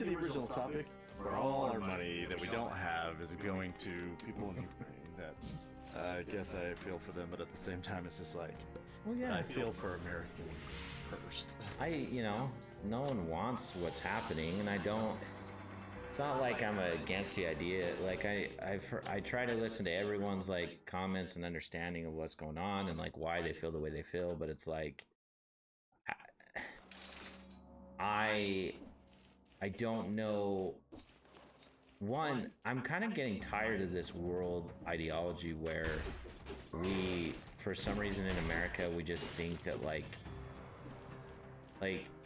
to the original topic, where all our money that we don't have is going to people in Ukraine. That I guess I feel for them, but at the same time, it's just like, Well, yeah. I feel for Americans first. No one wants what's happening, and I don't. It's not like I'm against the idea. Like I try to listen to everyone's like comments and understanding of what's going on and like why they feel the way they feel. But it's like, I don't know. One, I'm kind of getting tired of this world ideology where we, for some reason in America, we just think that like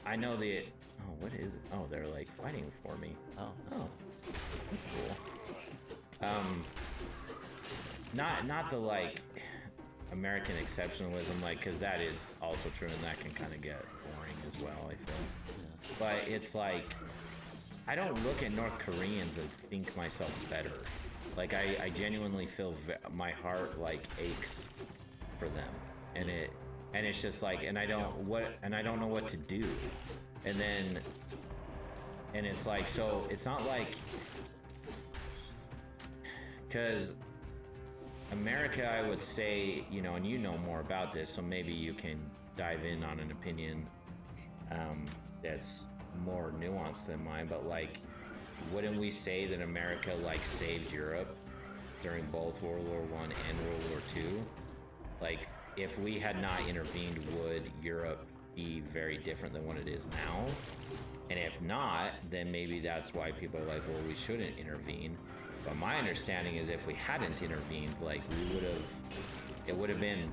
I know the, oh, what is it? Oh, they're like fighting for me. Oh, that's cool. Not the like American exceptionalism, like, because that is also true and that can kind of get boring as well, I feel. Yeah. But it's like, I don't look at North Koreans and think myself better. Like I genuinely feel my heart like aches for them, and it's just like, and I don't know what to do, and it's like, so it's not like, because America, I would say, and you know more about this, so maybe you can dive in on an opinion that's more nuanced than mine, but like, wouldn't we say that America like saved Europe during both World War I and World War II? Like, if we had not intervened, would Europe be very different than what it is now? And if not, then maybe that's why people are like, well, we shouldn't intervene. But my understanding is if we hadn't intervened, like, it would have been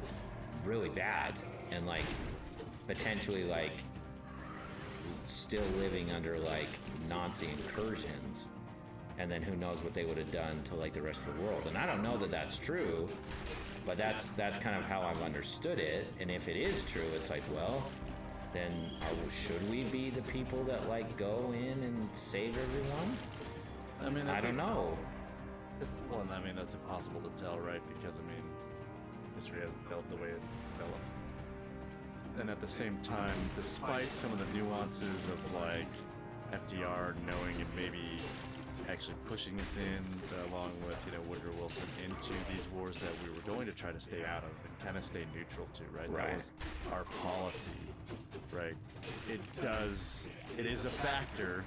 really bad, and like potentially like still living under like Nazi incursions, and then who knows what they would have done to like the rest of the world. And I don't know that that's true, but that's kind of how I've understood it. And if it is true, it's like, well, then should we be the people that like go in and save everyone? I mean, I don't know. Well, I mean, that's impossible to tell, right? Because I mean, history hasn't developed the way it's developed. And at the same time, despite some of the nuances of like FDR knowing and maybe actually pushing us in, along with Woodrow Wilson, into these wars that we were going to try to stay out of and kind of stay neutral to, right? Right. That was our policy, right? It is a factor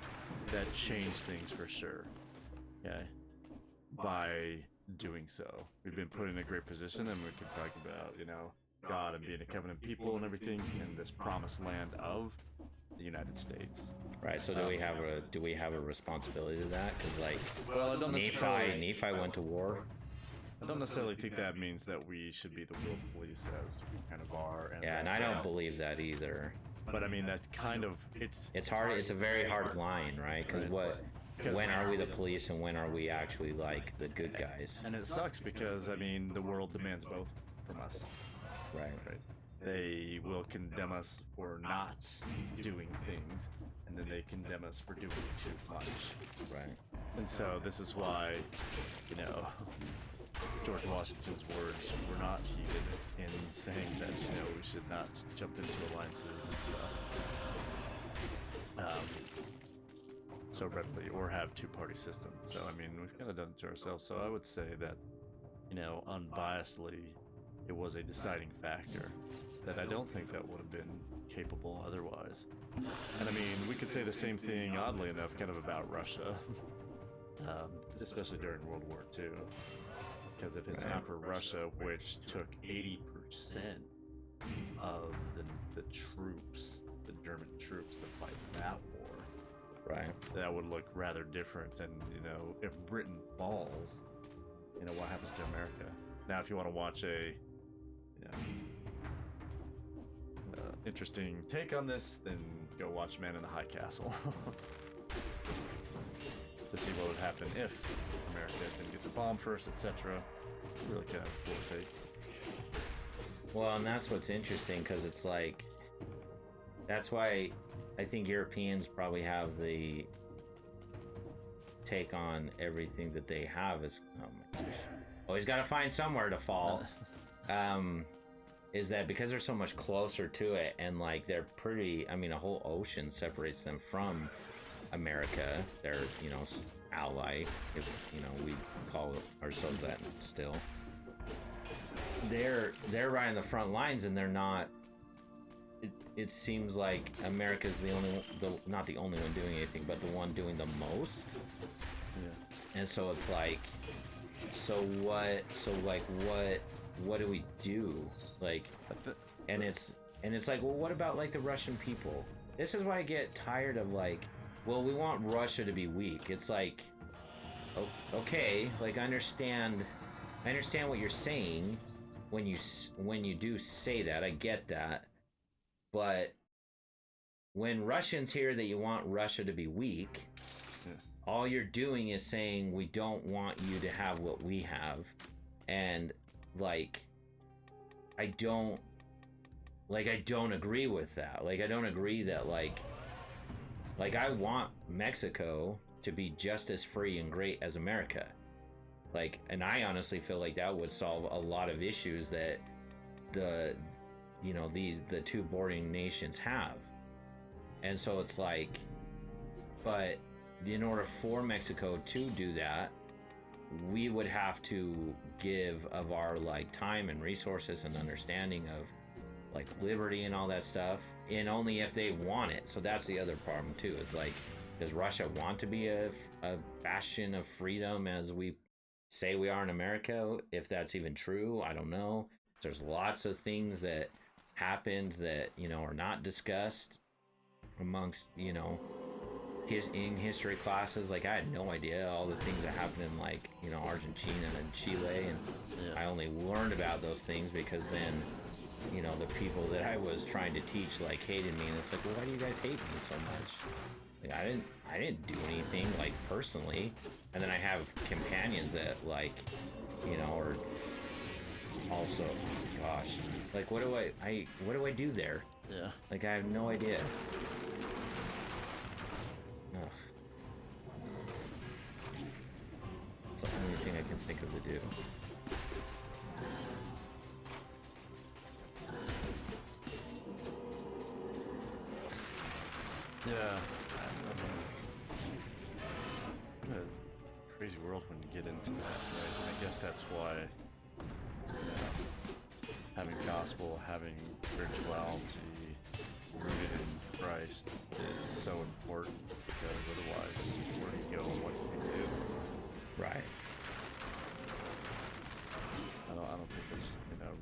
that changed things for sure. Okay. By doing so, we've been put in a great position, and we can talk about God and being a covenant people and everything in this promised land of the United States. Right. So do we have a responsibility to that? Because like, well, I don't necessarily. Nephi went to war. I don't necessarily think that means that we should be the world police, as we kind of are. And I don't believe that either. But I mean, that's kind of it's hard. It's a very hard line, right? Because when are we the police and when are we actually like the good guys? And it sucks because I mean, the world demands both from us. Right. They will condemn us for not doing things, and then they condemn us for doing too much. Right. And so this is why, George Washington's words were not heeded in saying that, we should not jump into alliances and stuff so readily, or have two-party systems. So, I mean, we've kind of done it to ourselves. So I would say that, unbiasedly, it was a deciding factor that I don't think that would have been capable otherwise. And I mean, we could say the same thing, oddly enough, kind of about Russia, especially during World War II. Because if it's not for Russia, which took 80% of the troops, the German troops, to fight that war, right, that would look rather different. And if Britain falls, what happens to America? Now, if you want to watch a interesting take on this, then go watch Man in the High Castle to see what would happen if America didn't get the bomb first, etc. Really kind of cool take. Well, and that's what's interesting, because it's like, that's why I think Europeans probably have the take on everything that they have is, oh my gosh, always got to find somewhere to fall. Is that because they're so much closer to it, and like they're pretty, I mean, a whole ocean separates them from America, their ally, if we call ourselves that still. They're right on the front lines, and they're not. It seems like America's not the only one doing anything, but the one doing the most. Yeah. And so it's like, so what? So like, what do we do? Like, and it's like, well, what about like the Russian people? This is why I get tired of like, well, we want Russia to be weak. It's like, okay, like I understand what you're saying when you do say that. I get that. But when Russians hear that you want Russia to be weak, all you're doing is saying we don't want you to have what we have. And like I don't agree with that. Like I don't agree that like I want Mexico to be just as free and great as America. Like, and I honestly feel like that would solve a lot of issues that the two bordering nations have. And so it's like, but in order for Mexico to do that, we would have to give of our like time and resources and understanding of like liberty and all that stuff, and only if they want it. So that's the other problem too. It's like, does Russia want to be a bastion of freedom as we say we are in America? If that's even true, I don't know. There's lots of things that happened that are not discussed amongst in history classes. Like I had no idea all the things that happened in like Argentina and Chile, and I only learned about those things because then the people that I was trying to teach like hated me, and it's like, well, why do you guys hate me so much? Like I didn't do anything like personally. And then I have companions that like are also, gosh, like what do I do there? Yeah. Like I have no idea. Ugh. It's the only thing I can think of to do. Yeah. What a crazy world when you get into that, right? I guess that's why having gospel, having spirituality rooted in Christ is so important, because otherwise, where do you go and what do you do? Right. I don't think there's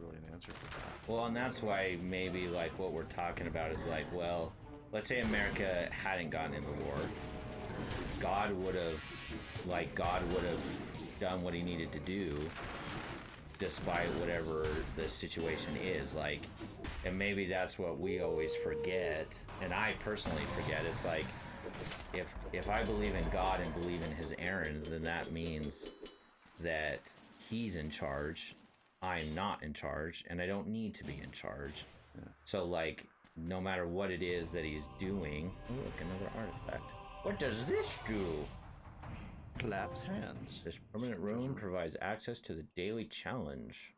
really an answer for that. Well, and that's why maybe like what we're talking about is like, well, let's say America hadn't gotten into war. God would have done what he needed to do despite whatever the situation is, like, and maybe that's what we always forget, and I personally forget. It's like, if I believe in God and believe in his errand, then that means that he's in charge, I'm not in charge, and I don't need to be in charge. So like, no matter what it is that he's doing. Oh, look, another artifact. What does this do? Collapse hands. This permanent rune provides access to the daily challenge.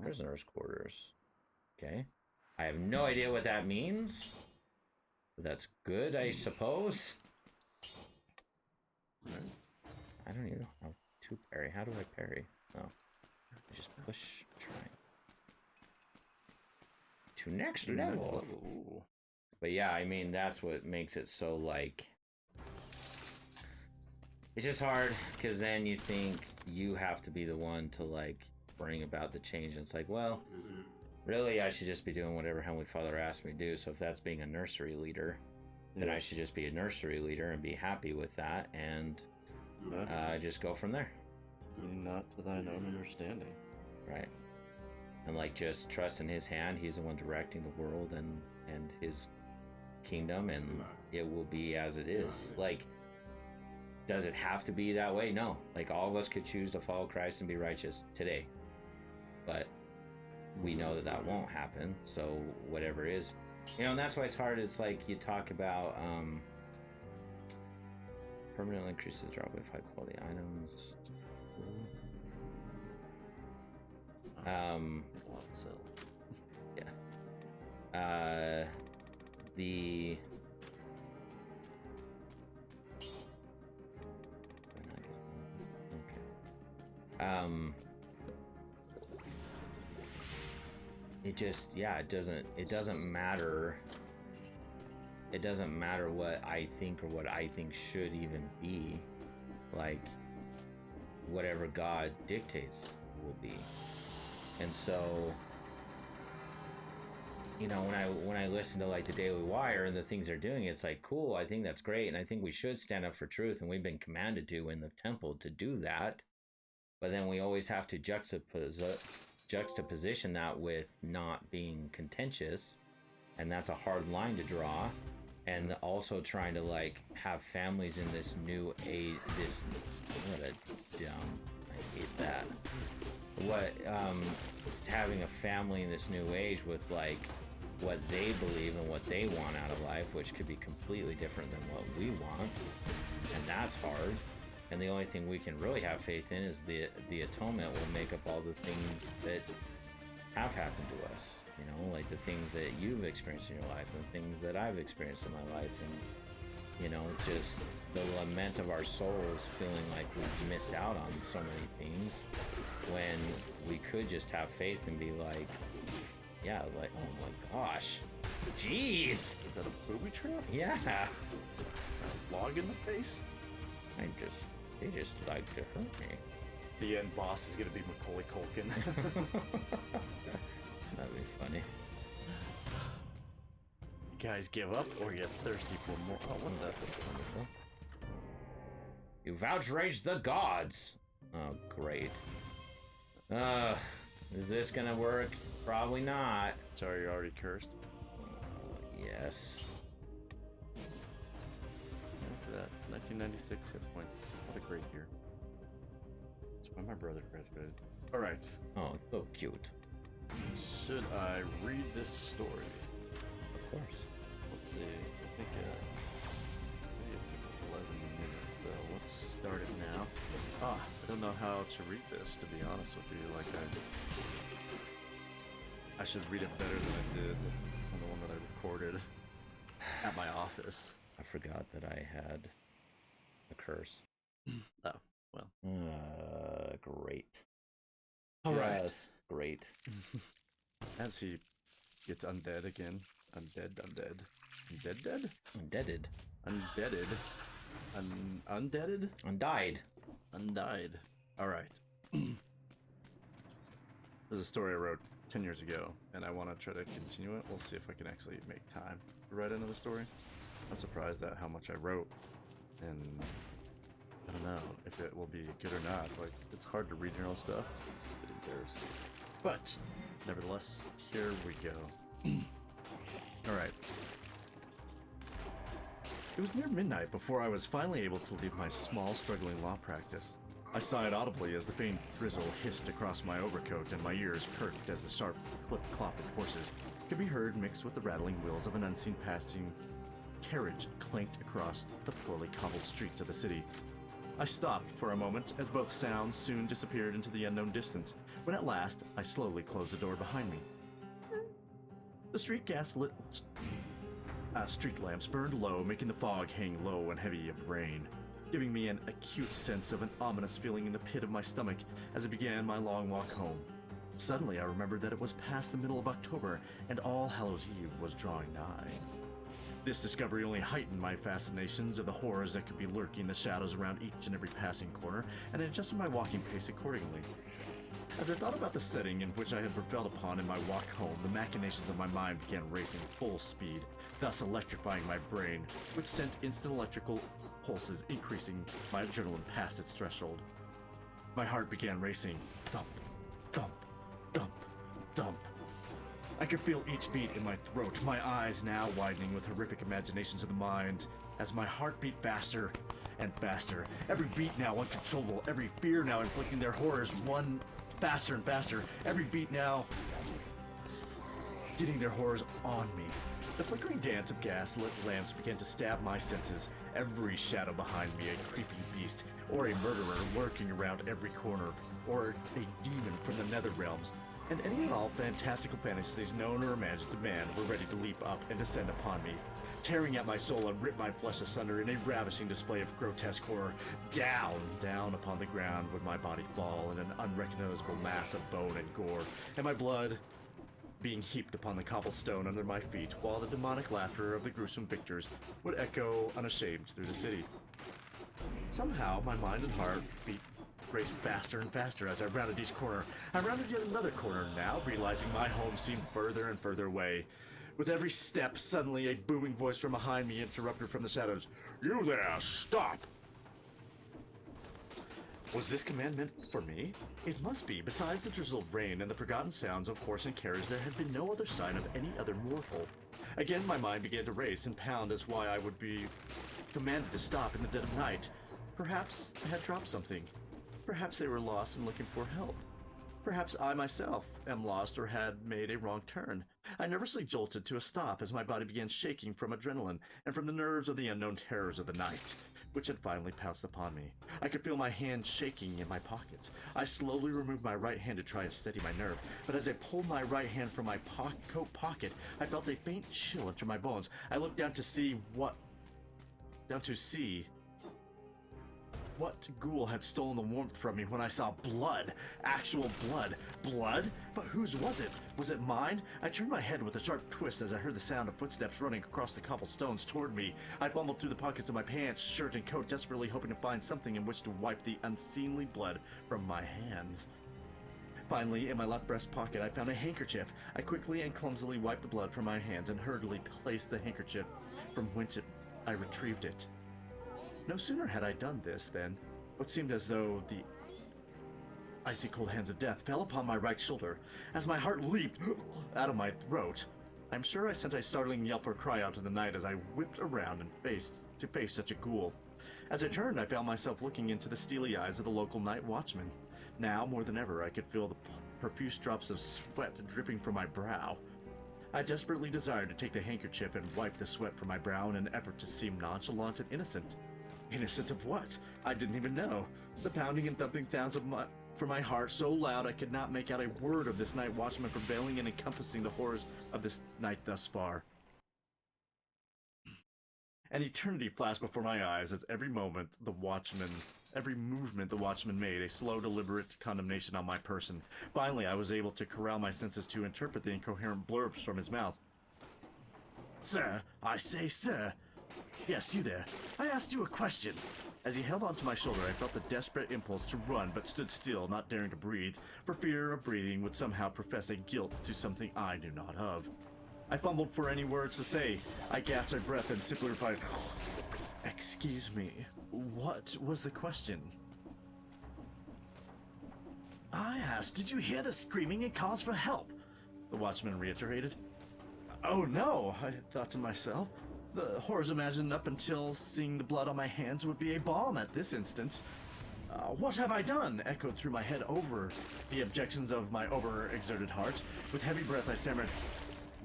Prisoner's quarters. Okay. I have no idea what that means. But that's good, I suppose. I don't even know how to parry. How do I parry? Oh. I just push, try. To next level. But yeah, I mean, that's what makes it so like, it's just hard, because then you think you have to be the one to like bring about the change, and it's like, well, really I should just be doing whatever Heavenly Father asked me to do. So if that's being a nursery leader, then I should just be a nursery leader and be happy with that, and just go from there. Not to thine own understanding. Right. And like, just trust in his hand. He's the one directing the world and his kingdom, and it will be as it is. Like, does it have to be that way? No. Like, all of us could choose to follow Christ and be righteous today, but we know that that won't happen. So whatever is, and that's why it's hard. It's like, you talk about permanently increases the drop of high quality items. So yeah. The it just, yeah, it doesn't matter. It doesn't matter what I think or what I think should even be. Like, whatever God dictates will be. And so, you know, when I listen to like the Daily Wire and the things they're doing, it's like, cool, I think that's great, and I think we should stand up for truth, and we've been commanded to in the temple to do that. But then we always have to juxtaposition that with not being contentious, and that's a hard line to draw. And also trying to like have families in this new age. What a dumb, I hate that. Having a family in this new age with like what they believe and what they want out of life, which could be completely different than what we want, and that's hard. And the only thing we can really have faith in is the atonement will make up all the things that have happened to us. You know, like the things that you've experienced in your life and things that I've experienced in my life, and you know, just the lament of our souls, feeling like we've missed out on so many things, when we could just have faith and be like, yeah, like, oh my gosh, jeez, Is that a booby trap? yeah, A log in the face? they just like to hurt me. The end boss is gonna be Macaulay Culkin. That'd be funny. You guys give up or get thirsty for more? Oh, what the? Wonderful. You've outraged the gods. Oh, great. Is this gonna work? Probably not. Sorry, you're already cursed. Yes. After that, 1996 hit points. What a great year. That's when my brother graduated. All right. Oh, so cute. Should I read this story? Of course. Let's see. I think maybe it took 11 minutes, so let's start it now. I don't know how to read this, to be honest with you. Like I should read it better than I did on the one that I recorded at my office. I forgot that I had a curse. Oh, well. Great. All right. Just great. As he gets undead again. Undead. Undead? Undeaded. Undeaded. Undeaded? Undied. Undied. Alright. This is a story I wrote 10 years ago, and I want to try to continue it. We'll see if I can actually make time to write another story. I'm surprised at how much I wrote, and I don't know if it will be good or not. Like, it's hard to read your own stuff. It's embarrassing. But, nevertheless, here we go. Alright. It was near midnight before I was finally able to leave my small, struggling law practice. I sighed audibly as the faint drizzle hissed across my overcoat, and my ears perked as the sharp clip-clop of horses could be heard mixed with the rattling wheels of an unseen passing carriage clanked across the poorly cobbled streets of the city. I stopped for a moment as both sounds soon disappeared into the unknown distance, when at last I slowly closed the door behind me. The street street lamps burned low, making the fog hang low and heavy of rain, giving me an acute sense of an ominous feeling in the pit of my stomach as I began my long walk home. Suddenly I remembered that it was past the middle of October, and All Hallows Eve was drawing nigh. This discovery only heightened my fascinations of the horrors that could be lurking in the shadows around each and every passing corner, and I adjusted my walking pace accordingly. As I thought about the setting in which I had propelled upon in my walk home, the machinations of my mind began racing full speed, thus electrifying my brain, which sent instant electrical pulses increasing my adrenaline past its threshold. My heart began racing. Thump, thump, thump, thump. I could feel each beat in my throat, my eyes now widening with horrific imaginations of the mind, as my heart beat faster and faster, every beat now uncontrollable, every fear now inflicting their horrors one faster and faster, every beat now getting their horrors on me. The flickering dance of gas-lit lamps began to stab my senses, every shadow behind me a creeping beast, or a murderer lurking around every corner, or a demon from the nether realms, and any and all fantastical fantasies known or imagined to man were ready to leap up and descend upon me, tearing at my soul and ripped my flesh asunder in a ravishing display of grotesque horror. Down upon the ground would my body fall in an unrecognizable mass of bone and gore, and my blood being heaped upon the cobblestone under my feet, while the demonic laughter of the gruesome victors would echo unashamed through the city. Somehow, my mind and heart raced faster and faster as I rounded each corner. I rounded yet another corner now, realizing my home seemed further and further away. With every step, suddenly a booming voice from behind me interrupted from the shadows. "You there, stop!" Was this command meant for me? It must be. Besides the drizzled rain and the forgotten sounds of horse and carriage, there had been no other sign of any other mortal. Again, my mind began to race and pound as why I would be commanded to stop in the dead of night. Perhaps I had dropped something. Perhaps they were lost and looking for help. Perhaps I myself am lost or had made a wrong turn. I nervously jolted to a stop as my body began shaking from adrenaline and from the nerves of the unknown terrors of the night, which had finally pounced upon me. I could feel my hands shaking in my pockets. I slowly removed my right hand to try and steady my nerve, but as I pulled my right hand from my coat pocket, I felt a faint chill enter my bones. I looked down to see what ghoul had stolen the warmth from me when I saw blood. Actual blood. Blood? But whose was it? Was it mine? I turned my head with a sharp twist as I heard the sound of footsteps running across the cobblestones toward me. I fumbled through the pockets of my pants, shirt, and coat, desperately hoping to find something in which to wipe the unseemly blood from my hands. Finally, in my left breast pocket, I found a handkerchief. I quickly and clumsily wiped the blood from my hands and hurriedly placed the handkerchief from whence I retrieved it. No sooner had I done this than what seemed as though the icy cold hands of death fell upon my right shoulder as my heart leaped out of my throat. I'm sure I sent a startling yelp or cry out to the night as I whipped around and faced such a ghoul. As I turned, I found myself looking into the steely eyes of the local night watchman. Now, more than ever, I could feel the profuse drops of sweat dripping from my brow. I desperately desired to take the handkerchief and wipe the sweat from my brow in an effort to seem nonchalant and innocent. Innocent of what? I didn't even know. The pounding and thumping sounds from my heart so loud I could not make out a word of this night watchman prevailing and encompassing the horrors of this night thus far. An eternity flashed before my eyes as every movement the watchman made a slow, deliberate condemnation on my person. Finally, I was able to corral my senses to interpret the incoherent blurbs from his mouth. "Sir, I say, sir. Yes, you there. I asked you a question." As he held onto my shoulder, I felt the desperate impulse to run, but stood still, not daring to breathe, for fear of breathing would somehow profess a guilt to something I knew not of. I fumbled for any words to say. I gasped my breath and simply replied, "Excuse me, what was the question?" "I asked, did you hear the screaming and calls for help?" the watchman reiterated. "Oh no," I thought to myself. The horrors imagined up until seeing the blood on my hands would be a balm at this instance. What have I done?" echoed through my head over the objections of my overexerted heart. With heavy breath, I stammered,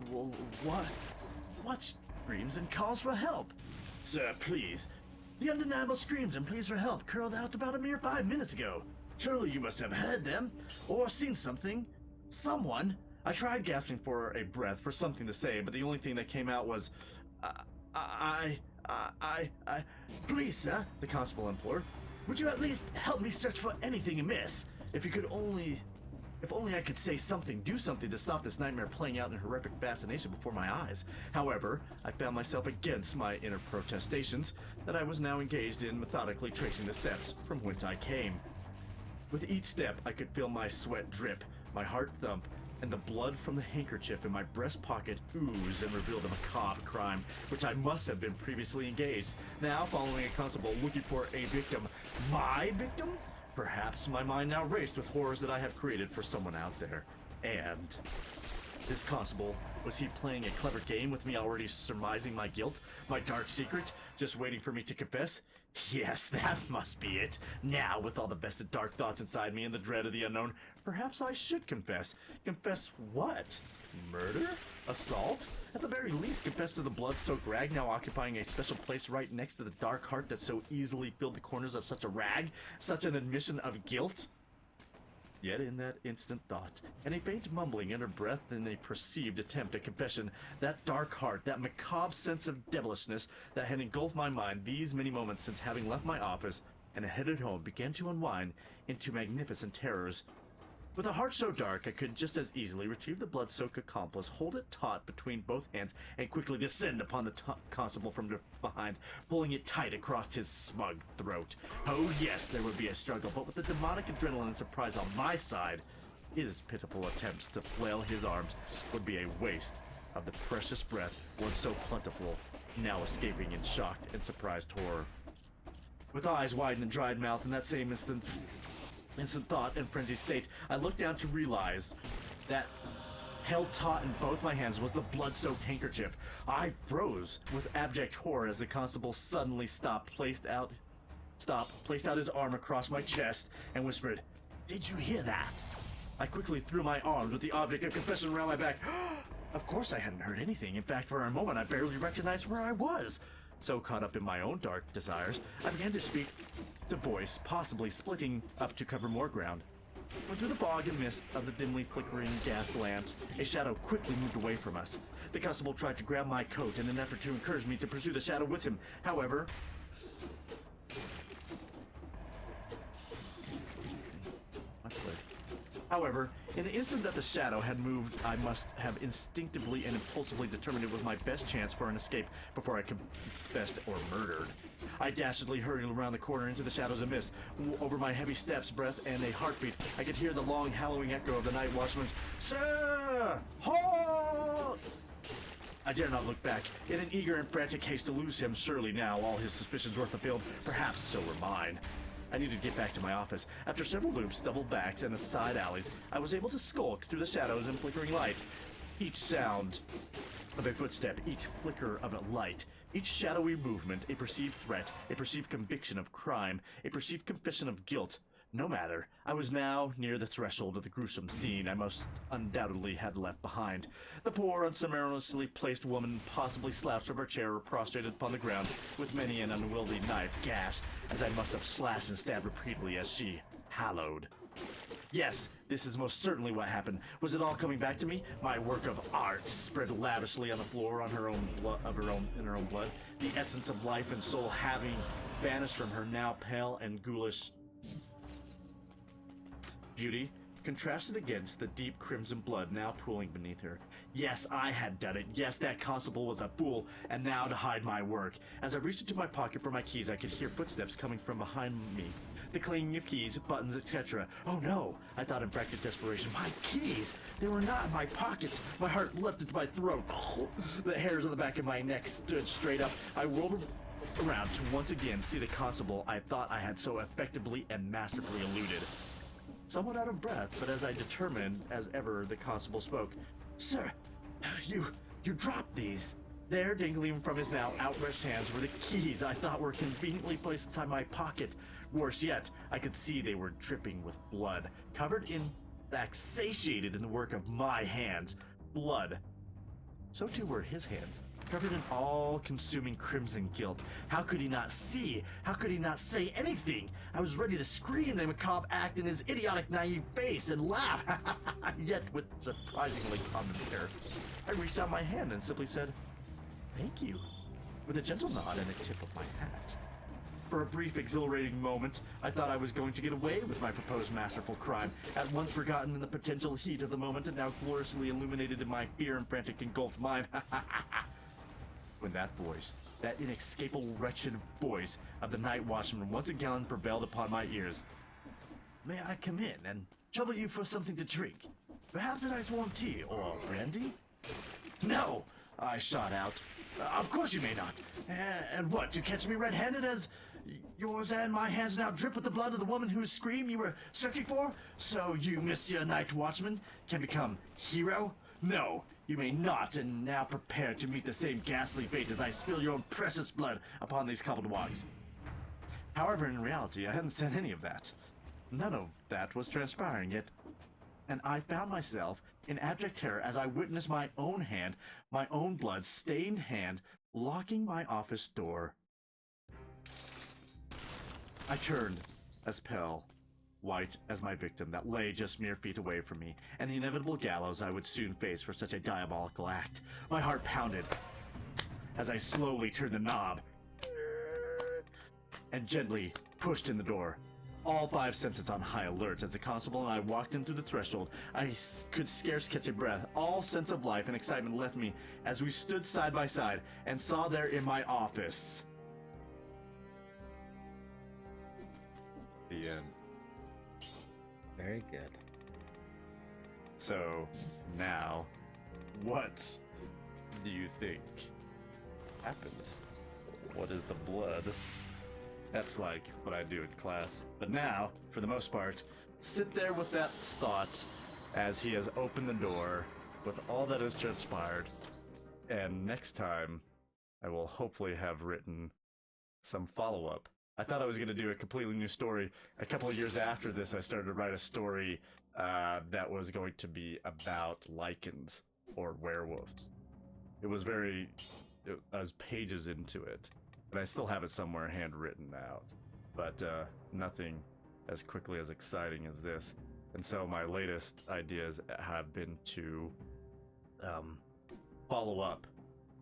What screams and calls for help?" "Sir, please. The undeniable screams and pleas for help curled out about a mere 5 minutes ago. Surely you must have heard them, or seen something. Someone." I tried gasping for a breath, for something to say, but the only thing that came out was, Please, sir," the constable implored. "Would you at least help me search for anything amiss? If only I could say something, do something to stop this nightmare playing out in horrific fascination before my eyes." However, I found myself against my inner protestations that I was now engaged in methodically tracing the steps from whence I came. With each step, I could feel my sweat drip, my heart thump, and the blood from the handkerchief in my breast pocket ooze and reveal the macabre crime which I must have been previously engaged. Now, following a constable looking for a victim. My victim? Perhaps my mind now raced with horrors that I have created for someone out there. And this constable, was he playing a clever game with me, already surmising my guilt, my dark secret, just waiting for me to confess? Yes, that must be it. Now, with all the vested dark thoughts inside me and the dread of the unknown, perhaps I should confess. Confess what? Murder? Assault? At the very least, confess to the blood-soaked rag now occupying a special place right next to the dark heart that so easily filled the corners of such a rag? Such an admission of guilt? Yet in that instant thought, and a faint mumbling under breath in a perceived attempt at confession, that dark heart, that macabre sense of devilishness that had engulfed my mind these many moments since having left my office and headed home began to unwind into magnificent terrors. With a heart so dark, I could just as easily retrieve the blood-soaked accomplice, hold it taut between both hands, and quickly descend upon the constable from behind, pulling it tight across his smug throat. Oh yes, there would be a struggle, but with the demonic adrenaline and surprise on my side, his pitiful attempts to flail his arms would be a waste of the precious breath once so plentiful, now escaping in shocked and surprised horror. With eyes wide and dried mouth in that same instant thought and frenzied state, I looked down to realize that held taut in both my hands was the blood-soaked handkerchief. I froze with abject horror as the constable suddenly placed out his arm across my chest and whispered, "Did you hear that?" I quickly threw my arms with the object of confession around my back. Of course I hadn't heard anything. In fact, for a moment I barely recognized where I was. So caught up in my own dark desires, I began to speak to voice, possibly splitting up to cover more ground. When through the fog and mist of the dimly flickering gas lamps, a shadow quickly moved away from us. The constable tried to grab my coat in an effort to encourage me to pursue the shadow with him. However, in the instant that the shadow had moved, I must have instinctively and impulsively determined it was my best chance for an escape before I confessed or murdered. I dastardly hurried around the corner into the shadows and mist. Over my heavy steps, breath, and a heartbeat, I could hear the long, howling echo of the night watchman's, "Sir! Halt!" I dare not look back, in an eager and frantic haste to lose him. Surely now all his suspicions were fulfilled. Perhaps so were mine. I needed to get back to my office. After several loops, double backs, and side alleys, I was able to skulk through the shadows and flickering light. Each sound of a footstep, each flicker of a light, each shadowy movement, a perceived threat, a perceived conviction of crime, a perceived confession of guilt. No matter. I was now near the threshold of the gruesome scene I most undoubtedly had left behind. The poor, unceremoniously placed woman possibly slouched from her chair or prostrated upon the ground, with many an unwieldy knife gash, as I must have slashed and stabbed repeatedly as she hallowed. Yes, this is most certainly what happened. Was it all coming back to me? My work of art spread lavishly on the floor in her own blood, the essence of life and soul having vanished from her now pale and ghoulish beauty, contrasted against the deep crimson blood now pooling beneath her. Yes, I had done it. Yes, that constable was a fool, and now to hide my work. As I reached into my pocket for my keys, I could hear footsteps coming from behind me. The clanging of keys, buttons, etc. Oh no, I thought in frantic desperation. My keys! They were not in my pockets. My heart leapt into my throat. The hairs on the back of my neck stood straight up. I whirled around to once again see the constable I thought I had so effectively and masterfully eluded. Somewhat out of breath, but as determined as ever, the constable spoke. "Sir, you dropped these." There, dangling from his now outstretched hands, were the keys I thought were conveniently placed inside my pocket. Worse yet, I could see they were dripping with blood, covered in fact satiated in the work of my hands. Blood. So too were his hands, covered in all-consuming crimson guilt. How could he not see? How could he not say anything? I was ready to scream the macabre act in his idiotic, naive face and laugh, yet with surprisingly common air. I reached out my hand and simply said, "Thank you," with a gentle nod and a tip of my hat. For a brief, exhilarating moment, I thought I was going to get away with my proposed masterful crime, at once forgotten in the potential heat of the moment and now gloriously illuminated in my fear and frantic engulfed mind. When that voice, that inescapable, wretched voice of the night watchman once again prevailed upon my ears. "May I come in and trouble you for something to drink? Perhaps a nice warm tea or brandy?" "No!" I shot out. "Of course you may not. And what, to catch me red-handed as yours and my hands now drip with the blood of the woman whose scream you were searching for? So you, Monsieur Night Watchman, can become hero? No, you may not, and now prepare to meet the same ghastly fate as I spill your own precious blood upon these cobbled walks." However, in reality, I hadn't said any of that. None of that was transpiring yet, and I found myself in abject terror as I witnessed my own hand, my own blood-stained hand, locking my office door. I turned as pale white as my victim that lay just mere feet away from me, and the inevitable gallows I would soon face for such a diabolical act. My heart pounded as I slowly turned the knob and gently pushed in the door. All 5 senses on high alert as the constable and I walked in through the threshold. I could scarce catch a breath. All sense of life and excitement left me as we stood side by side and saw there in my office. The end. Very good. So, now, what do you think happened? What is the blood? That's like what I do in class. But now, for the most part, sit there with that thought as he has opened the door with all that has transpired. And next time, I will hopefully have written some follow-up. I thought I was going to do a completely new story. A couple of years after this, I started to write a story that was going to be about lichens or werewolves. It was I was pages into it. And I still have it somewhere handwritten out, but nothing as quickly as exciting as this. And so my latest ideas have been to follow up,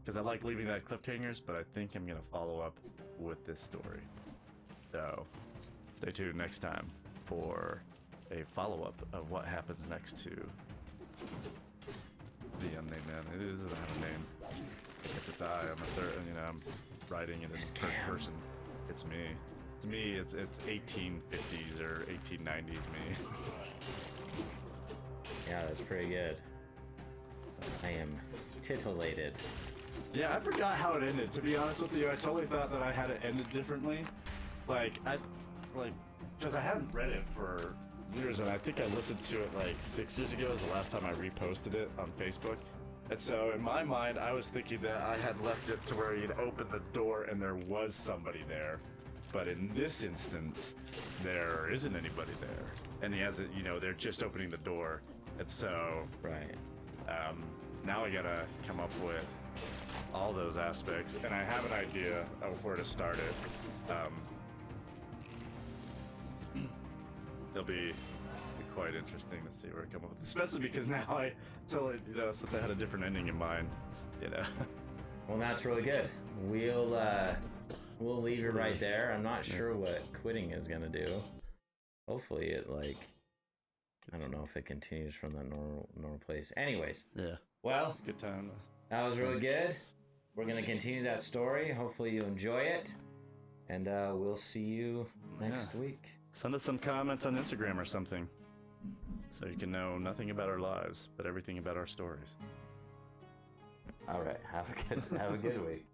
because I like leaving that cliffhangers, but I think I'm gonna follow up with this story. So stay tuned next time for a follow-up of what happens next to the unnamed man. It doesn't have a name. I guess it's I'm a third, I'm writing it in third person. It's me. It's me. It's 1850s or 1890s me. Yeah, that's pretty good. I am titillated. Yeah, I forgot how it ended. To be honest with you, I totally thought that I had it ended differently. Because I hadn't read it for years, and I think I listened to it like 6 years ago. Was the last time I reposted it on Facebook. And so in my mind, I was thinking that I had left it to where he'd opened the door and there was somebody there. But in this instance, there isn't anybody there. And he has it, they're just opening the door. And so, Right. Now I gotta come up with all those aspects. And I have an idea of where to start it. It'll be quite interesting to see where I come up with, especially because now I totally, since I had a different ending in mind, Well, that's really good. We'll leave it right there. I'm not sure what quitting is gonna do. Hopefully it I don't know if it continues from that normal place. Anyways. Yeah. Well, Good time. that was really good. We're gonna continue that story. Hopefully you enjoy it. And we'll see you next week. Send us some comments on Instagram or something, so you can know nothing about our lives, but everything about our stories. All right. Have a good week.